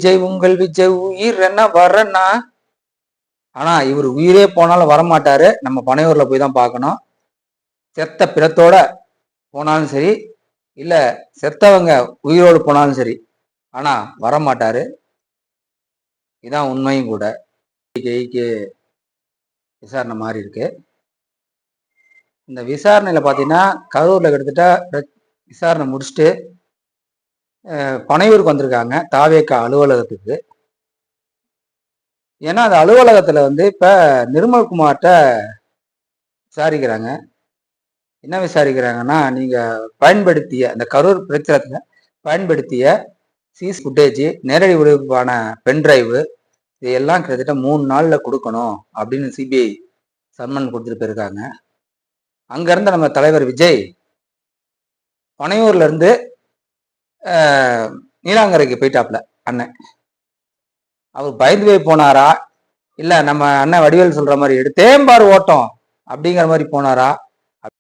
விஜய் உங்கள் விஜய் உயிர் என்ன வரன்னா, ஆனா இவர் உயிரே போனாலும் வரமாட்டாரு. நம்ம பனையூர்ல போய் தான் பார்க்கணும். செத்த பிணத்தோட போனாலும் சரி, இல்ல செத்தவங்க உயிரோடு போனாலும் சரி, ஆனா வரமாட்டாரு. இதான் உண்மையும் கூட. விசாரணை மாறி இருக்கு. இந்த விசாரணையில பாத்தீங்கன்னா கரூர்ல கிட்டத்தட்ட விசாரணை முடிச்சுட்டு பனையூருக்கு வந்திருக்காங்க தாவேக்கா அலுவலகத்துக்கு. ஏன்னா அந்த அலுவலகத்துல இப்ப நிர்மல்குமார்ட்ட விசாரிக்கிறாங்க. என்ன விசாரிக்கிறாங்கன்னா, நீங்க பயன்படுத்திய அந்த கரூர் பிரச்சாரத்துல பயன்படுத்திய சிசி ஃபுட்டேஜ், நேரடி ஒளிபரப்பான பென்டிரைவு இதையெல்லாம் கிட்டத்தட்ட 3 நாள்ல கொடுக்கணும் அப்படின்னு சிபிஐ சம்மன் கொடுத்துட்டு போயிருக்காங்க. அங்க இருந்த நம்ம தலைவர் விஜய் பனையூர்ல இருந்து நீலாங்கரைக்கு போயிட்டாப்ல அண்ணன். அவர் பயந்து போய் போனாரா, இல்ல நம்ம அண்ணன் வடிவேல் சொல்ற மாதிரி எடுத்தேம்பாரு ஓட்டம் அப்படிங்கிற மாதிரி போனாரா,